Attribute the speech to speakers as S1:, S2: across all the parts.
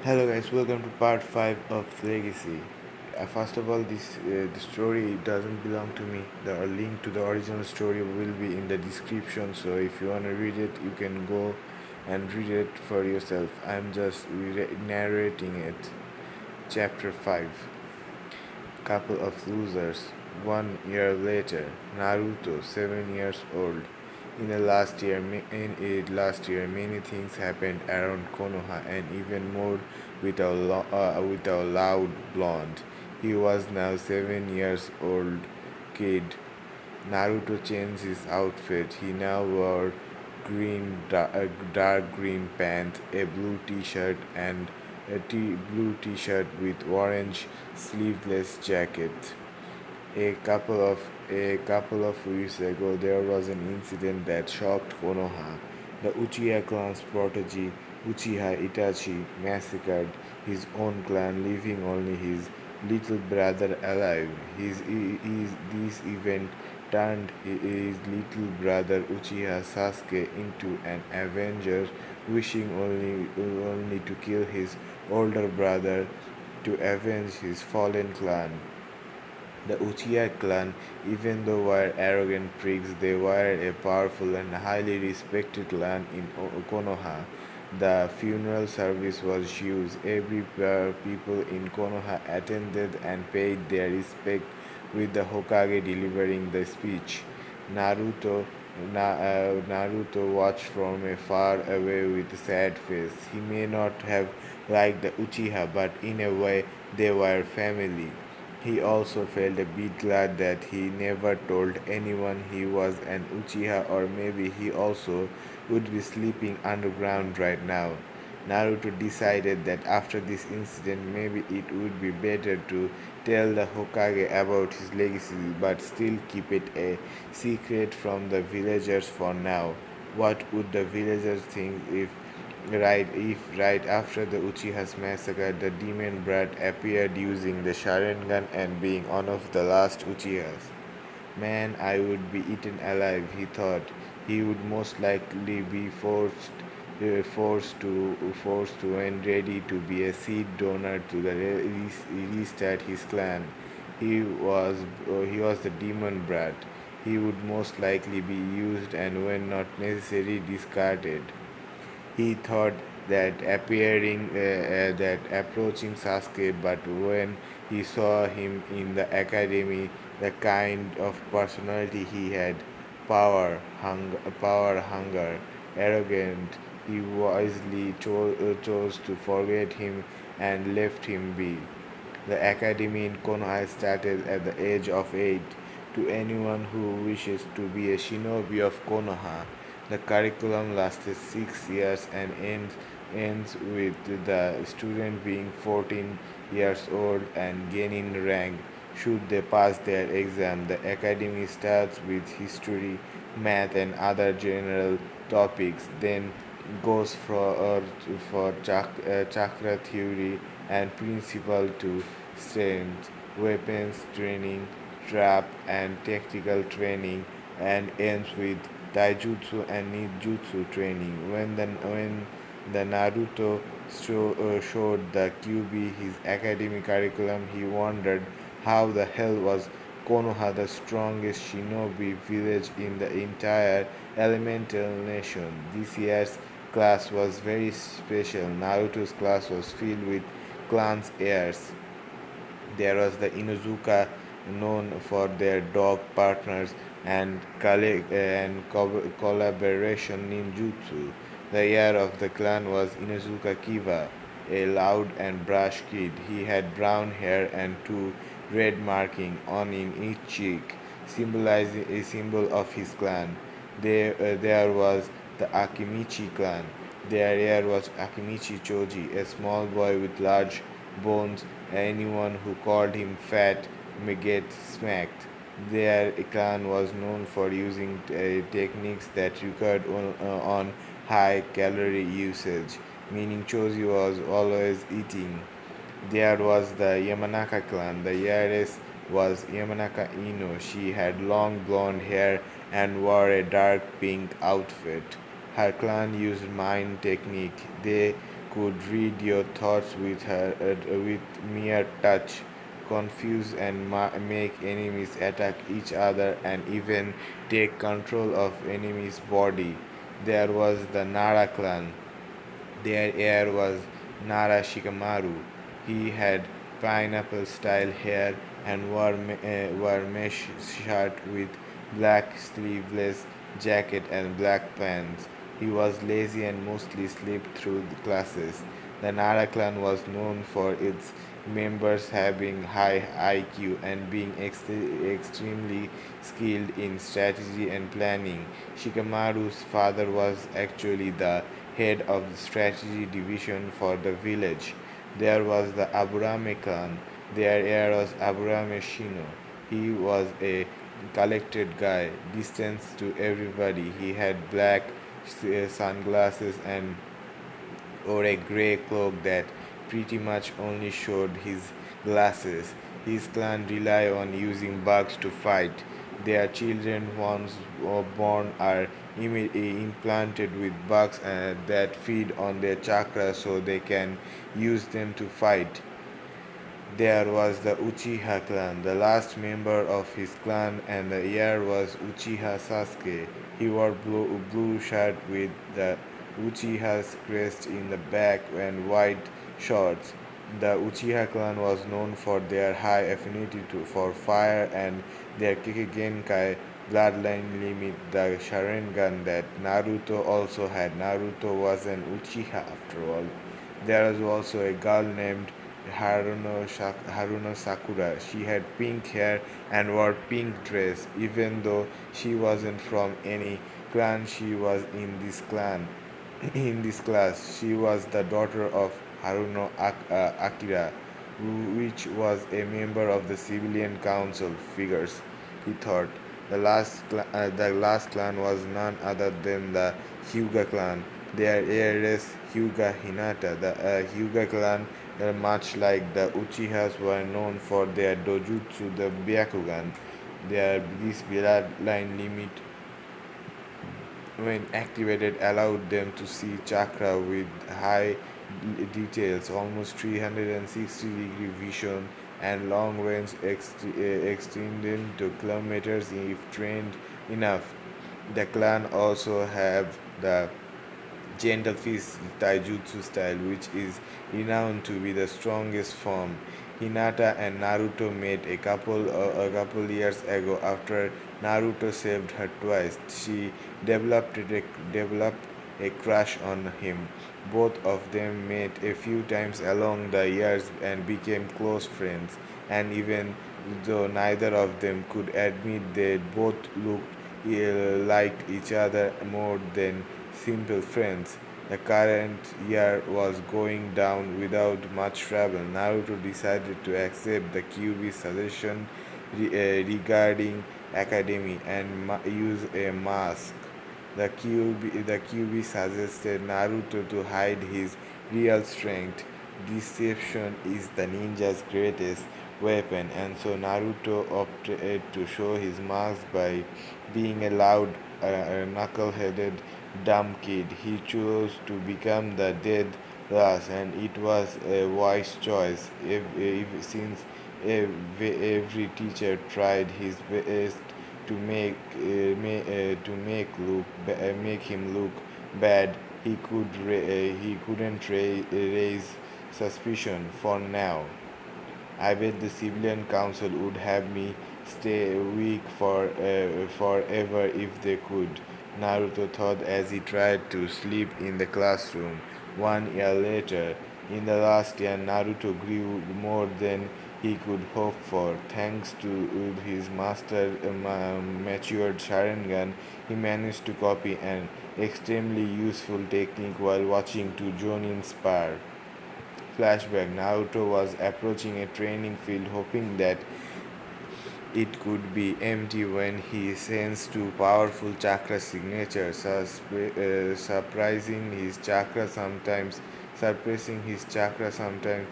S1: Hello guys, welcome to part 5 of Legacy. First of all, the story doesn't belong to me. The link to the original story will be in the description, so if you want to read it, you can go and read it for yourself. I'm just narrating it. Chapter 5. Couple of losers. 1 year later, Naruto, 7 years old. In the last year, many things happened around Konoha, and even more with a loud blonde. He was now 7 years old kid. Naruto changed his outfit. He now wore dark green pants, a blue t-shirt, and blue t-shirt with orange sleeveless jacket. A couple of weeks ago, there was an incident that shocked Konoha. The Uchiha clan's protege, Uchiha Itachi, massacred his own clan, leaving only his little brother alive. This event turned his little brother Uchiha Sasuke into an avenger, wishing only to kill his older brother to avenge his fallen clan. The Uchiha clan, even though were arrogant pricks, they were a powerful and highly respected clan in Konoha. The funeral service was huge. Every people in Konoha attended and paid their respect, with the Hokage delivering the speech. Naruto Naruto watched from a far away with a sad face. He may not have liked the Uchiha, but in a way they were family. He also felt a bit glad that he never told anyone he was an Uchiha, or maybe he also would be sleeping underground right now. Naruto decided that after this incident maybe it would be better to tell the Hokage about his legacy but still keep it a secret from the villagers for now. What would the villagers think if right after the Uchiha's massacre, the demon brat appeared using the Sharingan and being one of the last Uchihas? Man, I would be eaten alive, he thought. He would most likely be forced to and ready to be a seed donor to the restart his clan. He was the demon brat. He would most likely be used and when not necessary discarded. He thought that approaching Sasuke, but when he saw him in the academy, the kind of personality he had, power hunger, arrogant, he wisely chose to forget him and left him be. The academy in Konoha started at the age of 8. To anyone who wishes to be a shinobi of Konoha, the curriculum lasted 6 years and ends with the student being 14 years old and gaining rank should they pass their exam. The academy starts with history, math, and other general topics, then goes for chakra theory and principle to strength, weapons training, trap and tactical training, and ends with taijutsu and ninjutsu training. When the Naruto showed the QB his academic curriculum, he wondered how the hell was Konoha the strongest shinobi village in the entire elemental nation. This year's class was very special. Naruto's class was filled with clans heirs. There was the Inuzuka, known for their dog partners and collaboration ninjutsu. The heir of the clan was Inuzuka Kiva, a loud and brash kid. He had brown hair and two red markings on in each cheek, symbolizing a symbol of his clan. There was the Akimichi clan. Their heir was Akimichi Choji, a small boy with large bones. Anyone who called him fat may get smacked. Their clan was known for using techniques that required on high calorie usage, meaning Choji was always eating. There was the Yamanaka clan. The heiress was Yamanaka Ino. She had long blonde hair and wore a dark pink outfit. Her clan used mind technique. could read your thoughts with mere touch, confuse and make enemies attack each other, and even take control of enemy's body. There was the Nara clan. Their heir was Nara Shikamaru. He had pineapple style hair and wore mesh shirt with black sleeveless jacket and black pants. He was lazy and mostly slept through the classes. The Nara clan was known for its members having high IQ and being extremely skilled in strategy and planning. Shikamaru's father was actually the head of the strategy division for the village. There was the Aburame clan. Their heir was Aburame Shino. He was a collected guy, distanced to everybody. He had black sunglasses and or a grey cloak that pretty much only showed his glasses. His clan rely on using bugs to fight. Their children, once born, are implanted with bugs that feed on their chakra so they can use them to fight. There was the Uchiha clan, the last member of his clan, and the heir was Uchiha Sasuke. He wore blue shirt with the Uchiha's crest in the back and white shorts. The Uchiha clan was known for their high affinity for fire and their Kikigenkai bloodline limit the Sharingan that Naruto also had. Naruto was an Uchiha after all. There was also a girl named Haruna Sakura. She had pink hair and wore pink dress. Even though she wasn't from any clan, she was in this clan. In this class, she was the daughter of Akira, which was a member of the civilian council. Figures, he thought. The last clan was none other than the Hyuga clan. Their heiress Hyuga Hinata. The Hyuga clan, much like the Uchihas, were known for their dojutsu, the Byakugan. This bloodline limit, when activated, allowed them to see chakra with high details, almost 360-degree vision, and long range extending to kilometers if trained enough. The clan also have the gentle fist taijutsu style, which is renowned to be the strongest form. Hinata and Naruto met a couple years ago after Naruto saved her twice. She developed a crush on him. Both of them met a few times along the years and became close friends. And even though neither of them could admit, they both looked liked each other more than simple friends. The current year was going down without much trouble. Naruto decided to accept the QB's suggestion regarding academy and use a mask. The QB suggested Naruto to hide his real strength. Deception is the ninja's greatest weapon, and so Naruto opted to show his mask by being a loud, knuckle-headed, dumb kid. He chose to become the dead last, and it was a wise choice. Since every teacher tried his best to make him look bad, he couldn't raise suspicion for now. I bet the civilian council would have me stay weak forever if they could. Naruto thought as he tried to sleep in the classroom. 1 year later, in the last year, Naruto grew more than he could hope for. Thanks to his master matured Sharingan, he managed to copy an extremely useful technique while watching two Jonin spar. Flashback: Naruto was approaching a training field hoping that it could be empty when he sensed two powerful chakra signatures, suppressing his chakra sometimes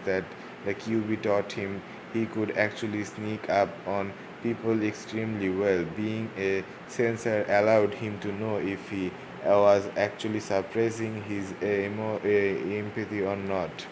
S1: that the QB taught him he could actually sneak up on people extremely well. Being a sensor allowed him to know if he was actually suppressing his empathy or not.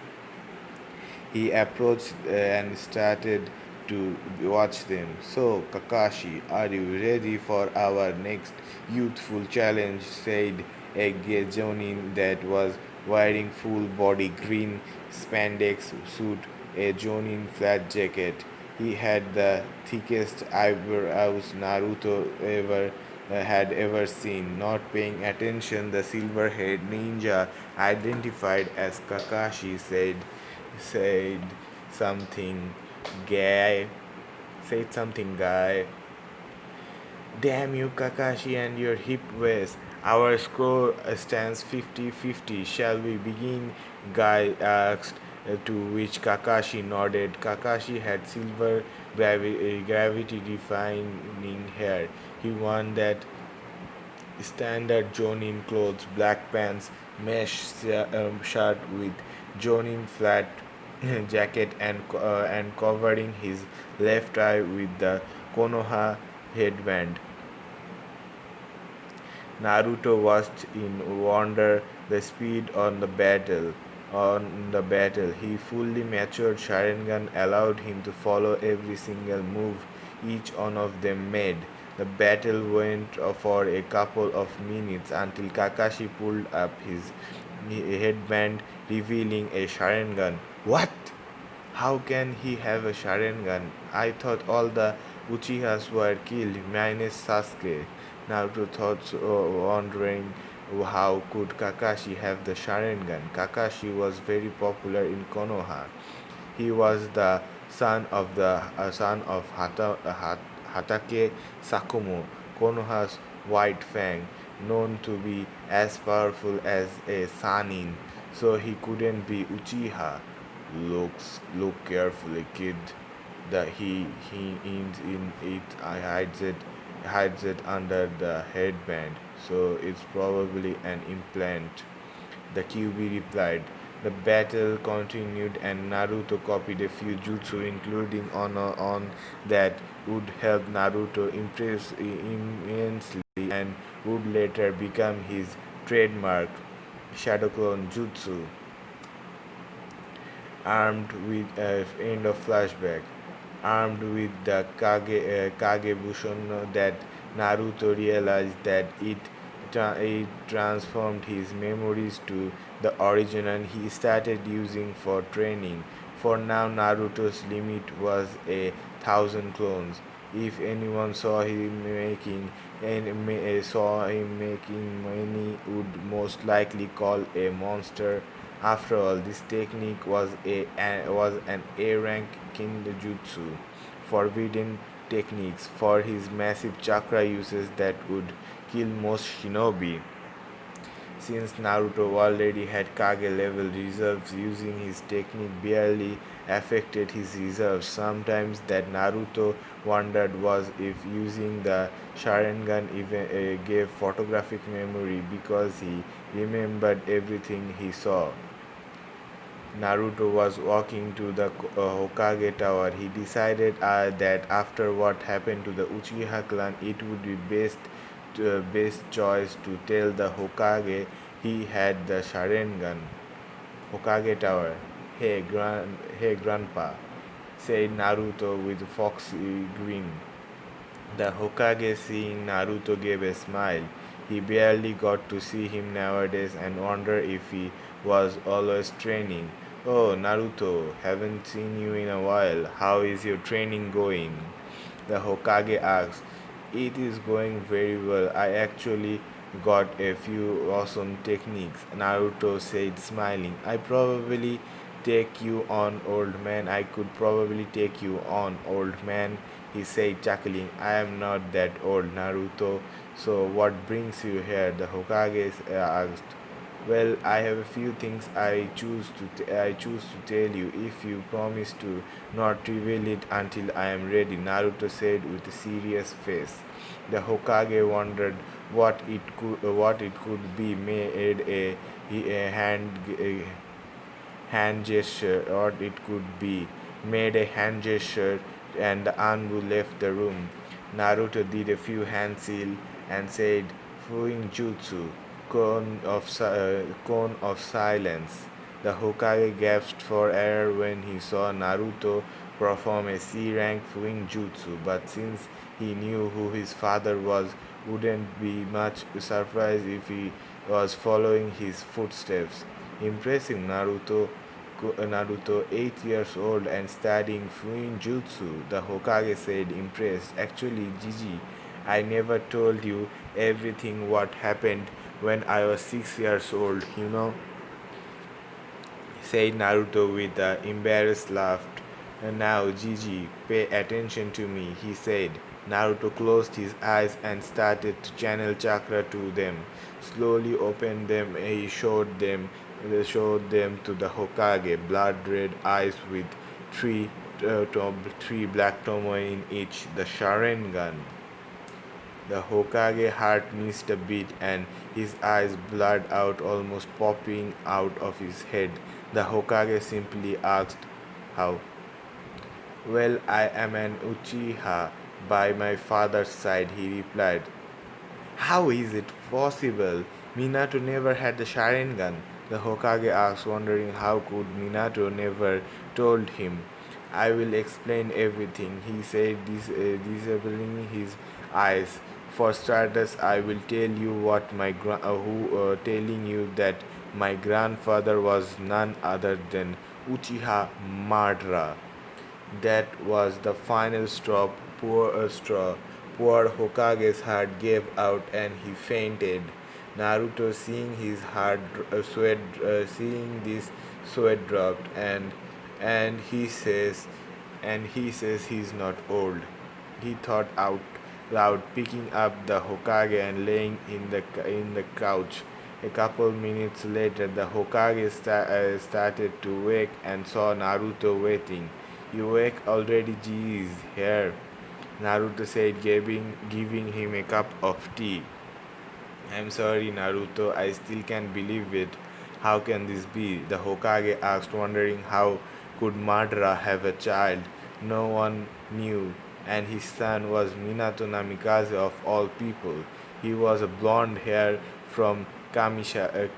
S1: He approached and started to watch them. So, Kakashi, are you ready for our next youthful challenge? Said a Jonin that was wearing full body green spandex suit, a Jonin flat jacket. He had the thickest eyebrows Naruto had ever seen. Not paying attention, the silver-haired ninja identified as Kakashi said something guy said something guy. Damn you, Kakashi, and your hip waist. Our score stands 50-50. Shall we begin? Guy asked, to which Kakashi nodded. Kakashi had silver gravity defying hair. He won that standard Jonin clothes, black pants, shirt with Jonin flat jacket, and covering his left eye with the Konoha headband. Naruto watched in wonder the speed on the battle. On the battle, his fully matured Sharingan allowed him to follow every single move each one of them made. The battle went for a couple of minutes until Kakashi pulled up his headband, revealing a Sharingan. What? How can he have a Sharingan? I thought all the Uchihas were killed, minus Sasuke. Naruto thought, wondering how could Kakashi have the Sharingan. Kakashi was very popular in Konoha. He was the son of Hatake Sakumo, Konoha's White Fang, known to be as powerful as a Sanin, so he couldn't be Uchiha. Look carefully, kid. The he in it hides it under the headband, so it's probably an implant. The QB replied. The battle continued and Naruto copied a few jutsu including on that would help Naruto impress immensely and would later become his trademark Shadow Clone Jutsu. Armed with end of flashback, armed with the Kage Bushono, that Naruto realized that it transformed his memories to the original he started using for training. For now, Naruto's limit was 1,000 clones. If anyone saw him making many, would most likely call a monster. After all, this technique was an A rank kinjutsu, forbidden techniques for his massive chakra uses that would kill most shinobi. Since Naruto already had Kage level reserves, using his technique barely affected his reserves. Sometimes that Naruto wondered was if using the Sharingan even gave photographic memory because he remembered everything he saw. Naruto was walking to the Hokage Tower. He decided that after what happened to the Uchiha clan, it would be best choice to tell the Hokage he had the Sharingan. Hokage Tower. Hey grandpa, said Naruto with foxy grin. The Hokage, seeing Naruto, gave a smile. He barely got to see him nowadays and wondered if he was always training. Oh, Naruto, haven't seen you in a while. How is your training going? The Hokage asked. It is going very well. I actually got a few awesome techniques, Naruto said, smiling. I probably take you on, old man. I could probably take you on, old man, he said, chuckling. I am not that old, Naruto. So, what brings you here? The Hokage asked. Well, I have a few things I choose to tell you if you promise to not reveal it until I am ready, Naruto said with a serious face. The Hokage wondered what it could be, made a hand gesture, or it could be made a hand gesture, and the Anbu left the room. Naruto did a few hand seal and said, Fuin Jutsu. cone of silence. The Hokage gasped for air when he saw Naruto perform a C-rank Fuin Jutsu, but since he knew who his father was, wouldn't be much surprised if he was following his footsteps. Impressive Naruto, 8 years old and studying Fuin Jutsu, the Hokage said, impressed. Actually, Gigi, I never told you everything what happened when I was 6 years old, said Naruto with an embarrassed laugh. And now, Gigi, pay attention to me, he said. Naruto closed his eyes and started to channel chakra to them. Slowly opened them, he showed them to the Hokage, blood red eyes with three, three black tomoe in each, the Sharingan. The Hokage heart missed a beat and his eyes blurred out, almost popping out of his head. The Hokage simply asked, how? Well, I am an Uchiha by my father's side, he replied. How is it possible? Minato never had the Sharingan. The Hokage asked, wondering how could Minato never told him. I will explain everything, he said, disabling his eyes. For starters, I will tell you what telling you that my grandfather was none other than Uchiha Madara. That was the final straw. Poor Hokage's heart gave out and he fainted. Naruto, seeing this sweat dropped, and he says he's not old. He thought out loud, picking up the Hokage and laying in the couch. A couple minutes later, the Hokage started to wake and saw Naruto waiting. You wake already, geez, here, Naruto said, giving him a cup of tea. I'm sorry, Naruto, I still can't believe it. How can this be? The Hokage asked, wondering how could Madara have a child. No one knew, and his son was Minato Namikaze of all people. He was a blonde hair from Kamishake.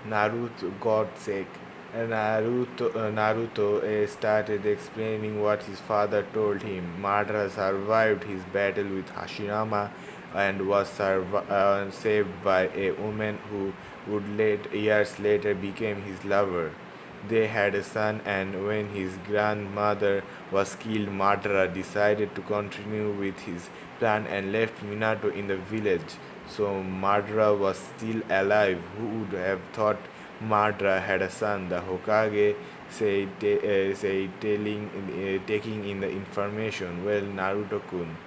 S1: Naruto got sick. Naruto started explaining what his father told him. Madara survived his battle with Hashirama and was saved by a woman who years later became his lover. They had a son, and when his grandmother was killed, Madara decided to continue with his plan and left Minato in the village. So Madara was still alive. Who would have thought Madara had a son? The Hokage taking in the information. Well, Naruto-kun,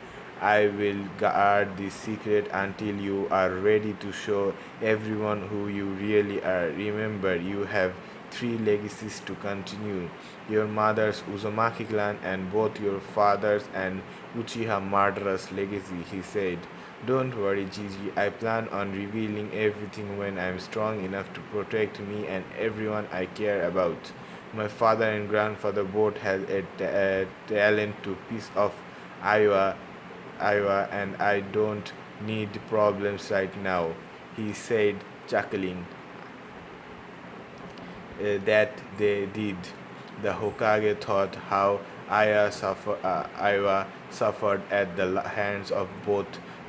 S1: I will guard this secret until you are ready to show everyone who you really are. Remember, you have three legacies to continue: your mother's Uzumaki clan and both your father's and Uchiha Madara's legacy, he said. Don't worry, Gigi. I plan on revealing everything when I'm strong enough to protect me and everyone I care about. My father and grandfather both had a talent to piece off Iowa, and I don't need problems right now, he said, chuckling. That they did. The Hokage thought how Aiwa suffered at the hands of both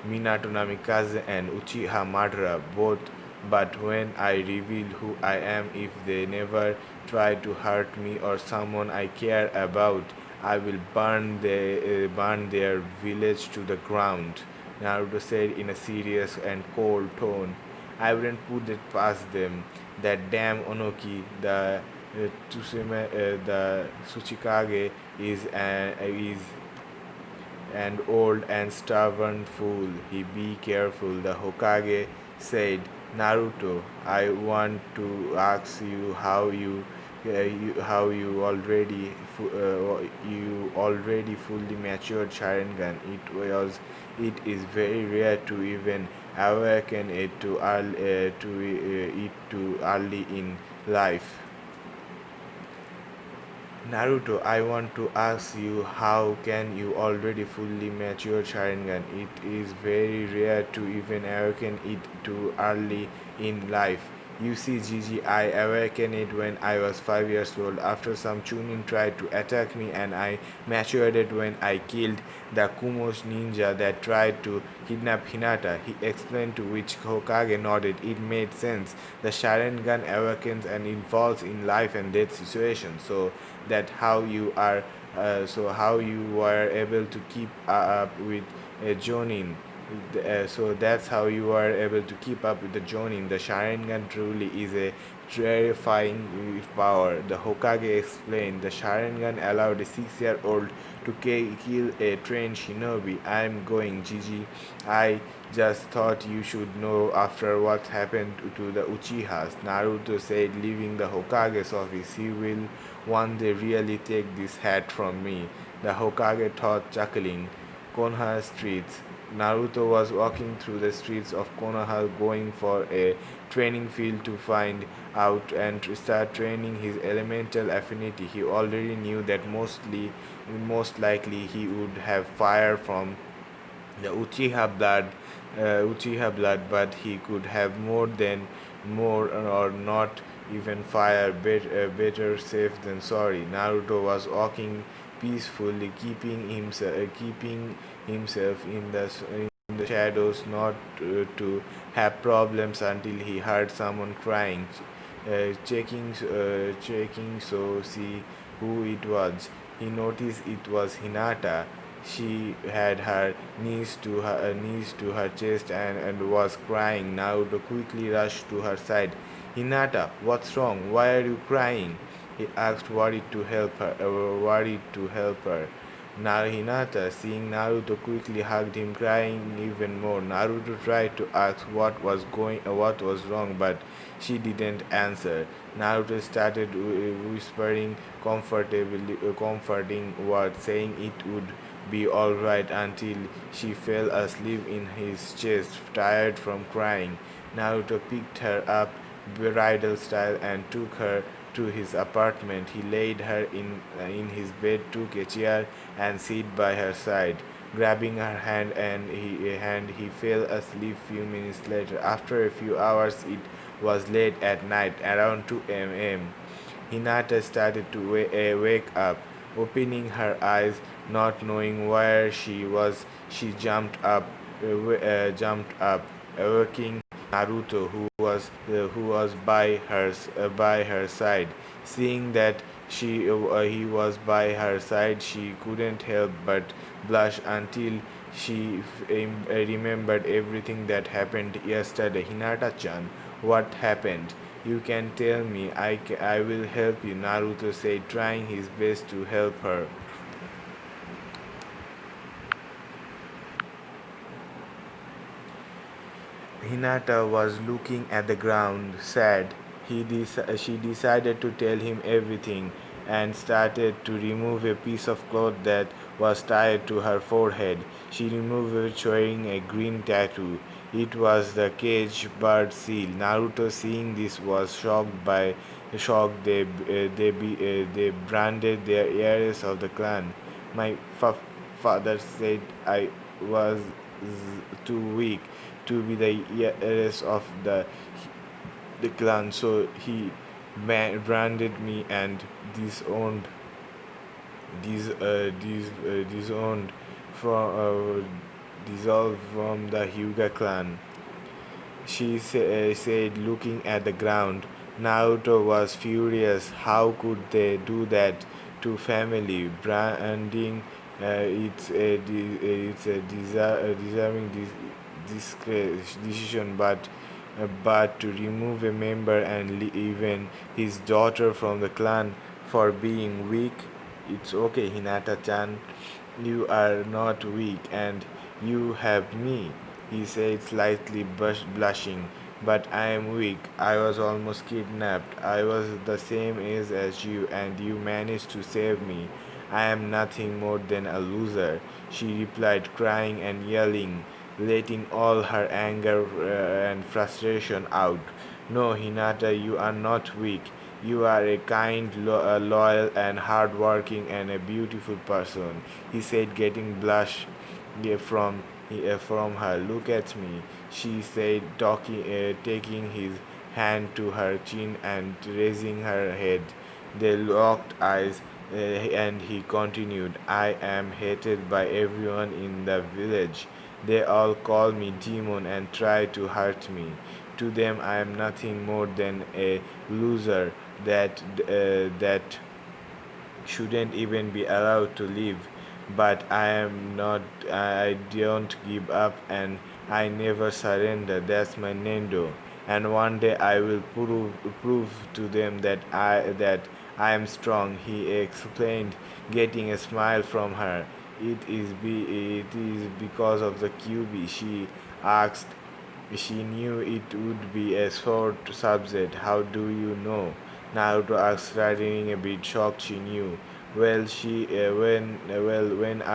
S1: Minato Namikaze and Uchiha Madara, both. But when I reveal who I am, if they never try to hurt me or someone I care about, I will burn their village to the ground, Naruto said in a serious and cold tone. I wouldn't put it past them. That damn Onoki, the Tsuchikage, is an old and stubborn fool. He be careful, the Hokage said. Naruto, I want to ask you how you already fully matured Sharingan. It is very rare to even awaken it too early in life. Naruto, I want to ask you, how can you already fully mature Sharingan? It is very rare to even awaken it too early in life. You see, Gigi, I awakened it when I was 5 years old after some Chunin tried to attack me, and I matured it when I killed the Kumo's ninja that tried to kidnap Hinata. He explained, to which Hokage nodded. It made sense. The Sharingan awakens and involves in life and death situations. That how you are how you were able to keep up with Jonin. So that's how you are able to keep up with the Jonin. The Sharingan truly is a terrifying power. The Hokage explained. The Sharingan allowed a 6-year-old to kill a trained shinobi. I'm going, Gigi. I just thought you should know after what happened to the Uchihas. Naruto said, leaving the Hokage's office. He will one day really take this hat from me. The Hokage thought, chuckling. Konoha streets. Naruto was walking through the streets of Konoha going for a training field to find out and start training his elemental affinity. He already knew that most likely he would have fire from the Uchiha blood, but he could have more or not even fire. Better safe than sorry. Naruto was walking peacefully, keeping himself in the shadows, not to have problems until he heard someone crying. Checking so see who it was. He noticed it was Hinata. She had her knees to her chest and was crying. Naruto quickly rushed to her side. Hinata, what's wrong? Why are you crying? He asked, worried to help her. Hinata, seeing Naruto, quickly hugged him, crying even more. Naruto tried to ask what was wrong, but she didn't answer. Naruto started whispering comforting words, saying it would be alright until she fell asleep in his chest, tired from crying. Naruto picked her up bridal style and took her to his apartment. He laid her in his bed, took a chair and sat by her side, grabbing her hand, and he fell asleep few minutes later. After a few hours, it was late at night, around 2 a.m. Hinata started to wake up. Opening her eyes, not knowing where she was, she jumped up, awaking Naruto, who was by her side. Seeing that he was by her side, she couldn't help but blush until she remembered everything that happened yesterday. Hinata-chan, what happened? You can tell me. I will help you, Naruto said, trying his best to help her. Hinata was looking at the ground, sad. She decided to tell him everything and started to remove a piece of cloth that was tied to her forehead. She removed it, showing a green tattoo. It was the cage bird seal. Naruto, seeing this, was shocked. They branded their heirs of the clan. My father said I was too weak to be the heiress of the clan, so he branded me and disowned disowned from dissolved from the Hyuga clan. She said, looking at the ground. Naruto was furious. How could they do that to family? Branding, it's a deserving decision, but to remove a member and even his daughter from the clan for being weak, it's okay, Hinata-chan. You are not weak, and you have me, he said, slightly blushing. But I am weak. I was almost kidnapped. I was the same age as you, and you managed to save me. I am nothing more than a loser, she replied, crying and yelling, letting all her anger and frustration out. No, Hinata, you are not weak. You are a kind, loyal, and hardworking and a beautiful person, he said, getting blush from her. Look at me, she said, taking his hand to her chin and raising her head. They locked eyes, and he continued, I am hated by everyone in the village. They all call me demon and try to hurt me. To them, I am nothing more than a loser that shouldn't even be allowed to live. But I am not, I don't give up and I never surrender. That's my Nendo. And one day I will prove to them that I am strong, he explained, getting a smile from her. It is because of the QB, she asked. She knew it would be a short subject. How do you know? Naruto asked, starting a bit shocked. She knew. When I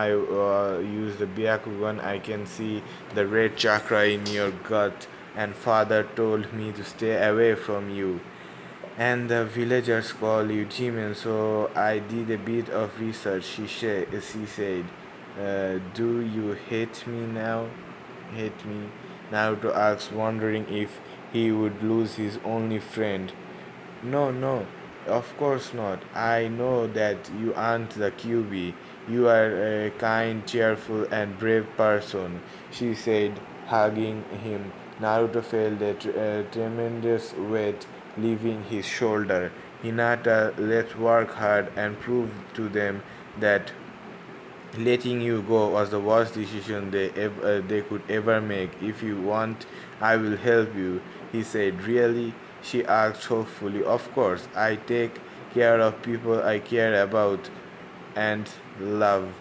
S1: use the Byakugan, I can see the red chakra in your gut, and father told me to stay away from you. And the villagers call you demon, so I did a bit of research. She said, do you hate me now? Hate me? Naruto asked, wondering if he would lose his only friend. No, no, of course not. I know that you aren't the QB. You are a kind, cheerful, and brave person, she said, hugging him. Naruto felt a tremendous weight leaving his shoulder. Hinata, let's work hard and prove to them that letting you go was the worst decision they could ever make. If you want, I will help you, he said. Really? She asked hopefully. Of course, I take care of people I care about and love,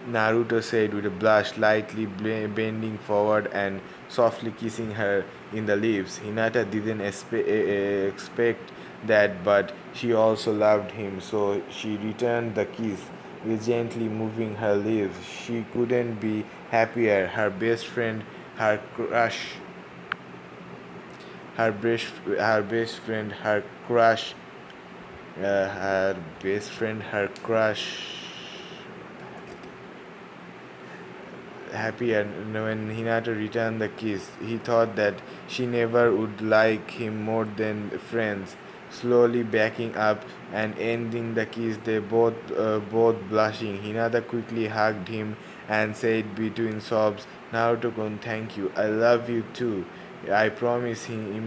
S1: Naruto said with a blush, lightly bending forward and softly kissing her in the lips. Hinata didn't expect that, but she also loved him, so she returned the kiss, gently moving her lips. She couldn't be happier. Her crush, her best friend, her best friend, her crush happy. And when Hinata returned the kiss, he thought that she never would like him more than friends. Slowly backing up and ending the kiss, they both blushing. Hinata quickly hugged him and said between sobs, Naruto-kun, thank you. I love you too. I promise Himi.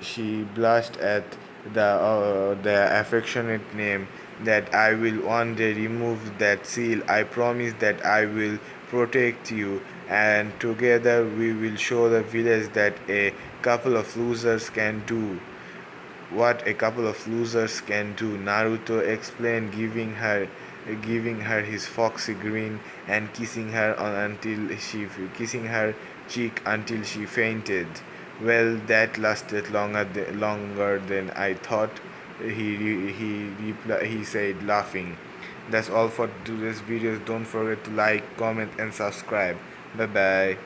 S1: She blushed at the affectionate name. That I will one day remove that seal. I promise that I will protect you, and together we will show the village that a couple of losers can do what a couple of losers can do, Naruto explained, giving her his foxy grin and kissing her cheek until she fainted. Well, that lasted longer than I thought. He said, laughing. That's all for today's videos. Don't forget to like, comment, and subscribe. Bye bye.